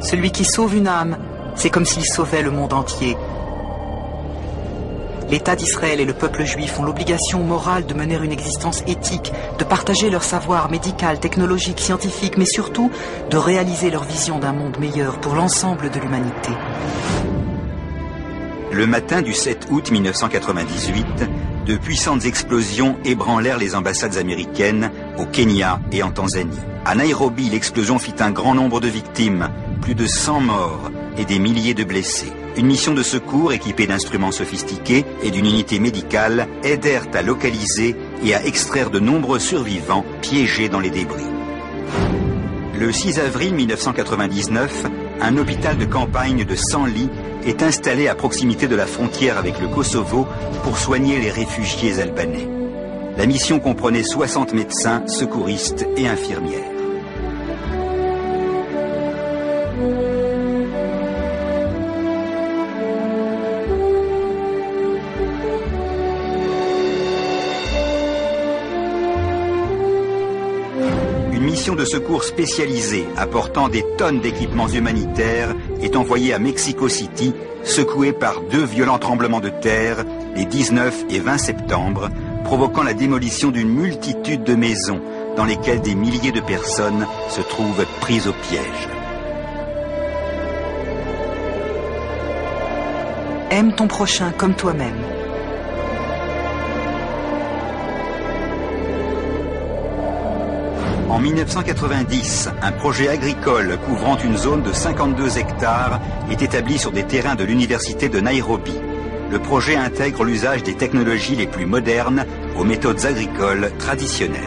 Celui qui sauve une âme, c'est comme s'il sauvait le monde entier. L'État d'Israël et le peuple juif ont l'obligation morale de mener une existence éthique, de partager leur savoir médical, technologique, scientifique, mais surtout de réaliser leur vision d'un monde meilleur pour l'ensemble de l'humanité. Le matin du 7 août 1998, de puissantes explosions ébranlèrent les ambassades américaines au Kenya et en Tanzanie. À Nairobi, l'explosion fit un grand nombre de victimes, plus de 100 morts et des milliers de blessés. Une mission de secours équipée d'instruments sophistiqués et d'une unité médicale aidèrent à localiser et à extraire de nombreux survivants piégés dans les débris. Le 6 avril 1999, un hôpital de campagne de 100 lits est installé à proximité de la frontière avec le Kosovo pour soigner les réfugiés albanais. La mission comprenait 60 médecins, secouristes et infirmières. Une mission de secours spécialisée apportant des tonnes d'équipements humanitaires est envoyée à Mexico City, secouée par 2 violents tremblements de terre les 19 et 20 septembre, provoquant la démolition d'une multitude de maisons dans lesquelles des milliers de personnes se trouvent prises au piège. Aime ton prochain comme toi-même. En 1990, un projet agricole couvrant une zone de 52 hectares est établi sur des terrains de l'université de Nairobi. Le projet intègre l'usage des technologies les plus modernes aux méthodes agricoles traditionnelles.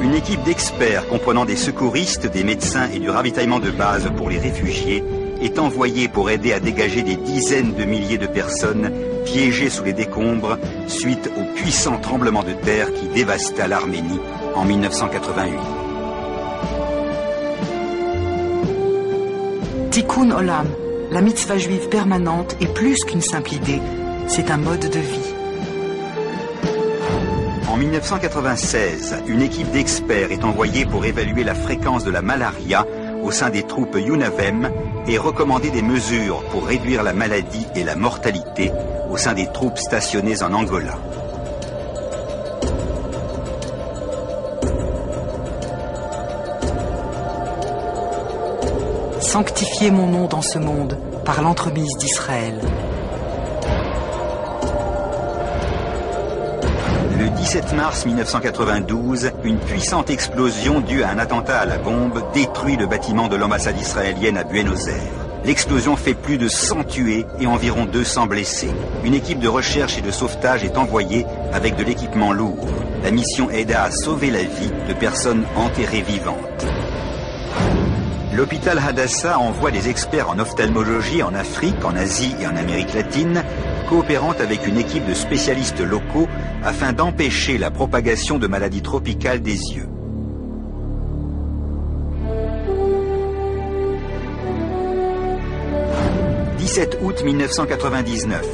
Une équipe d'experts comprenant des secouristes, des médecins et du ravitaillement de base pour les réfugiés est envoyée pour aider à dégager des dizaines de milliers de personnes piégées sous les décombres suite au puissant tremblement de terre qui dévasta l'Arménie en 1988. Tikkun Olam, la mitzvah juive permanente est plus qu'une simple idée, c'est un mode de vie. En 1996, une équipe d'experts est envoyée pour évaluer la fréquence de la malaria au sein des troupes UNAVEM et recommander des mesures pour réduire la maladie et la mortalité au sein des troupes stationnées en Angola. Sanctifiez mon nom dans ce monde par l'entremise d'Israël. Le 17 mars 1992, une puissante explosion due à un attentat à la bombe détruit le bâtiment de l'ambassade israélienne à Buenos Aires. L'explosion fait plus de 100 tués et environ 200 blessés. Une équipe de recherche et de sauvetage est envoyée avec de l'équipement lourd. La mission aida à sauver la vie de personnes enterrées vivantes. L'hôpital Hadassah envoie des experts en ophtalmologie en Afrique, en Asie et en Amérique latine, coopérant avec une équipe de spécialistes locaux afin d'empêcher la propagation de maladies tropicales des yeux. « 17 août 1999,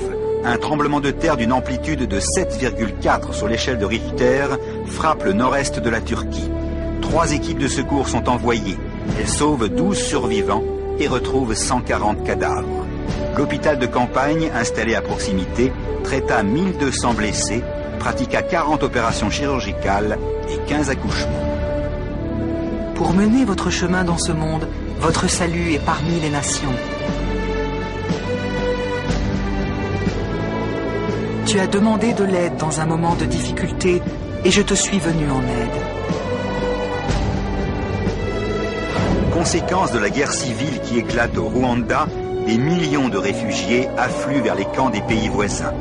un tremblement de terre d'une amplitude de 7,4 sur l'échelle de Richter frappe le nord-est de la Turquie. 3 équipes de secours sont envoyées. Elles sauvent 12 survivants et retrouvent 140 cadavres. L'hôpital de campagne, installé à proximité, traita 1200 blessés, pratiqua 40 opérations chirurgicales et 15 accouchements. Pour mener votre chemin dans ce monde, votre salut est parmi les nations. Tu as demandé de l'aide dans un moment de difficulté et je te suis venu en aide. Conséquence de la guerre civile qui éclate au Rwanda, des millions de réfugiés affluent vers les camps des pays voisins.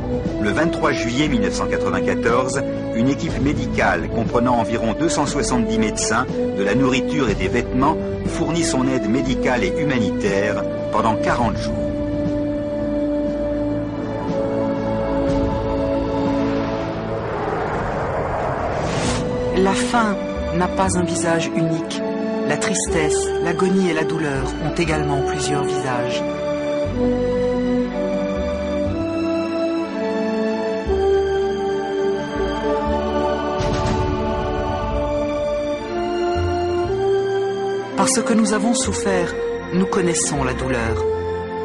Le 23 juillet 1994, une équipe médicale comprenant environ 270 médecins, de la nourriture et des vêtements fournit son aide médicale et humanitaire pendant 40 jours. La faim n'a pas un visage unique. La tristesse, l'agonie et la douleur ont également plusieurs visages. Parce que nous avons souffert, nous connaissons la douleur.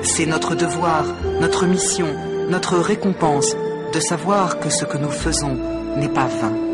C'est notre devoir, notre mission, notre récompense de savoir que ce que nous faisons n'est pas vain.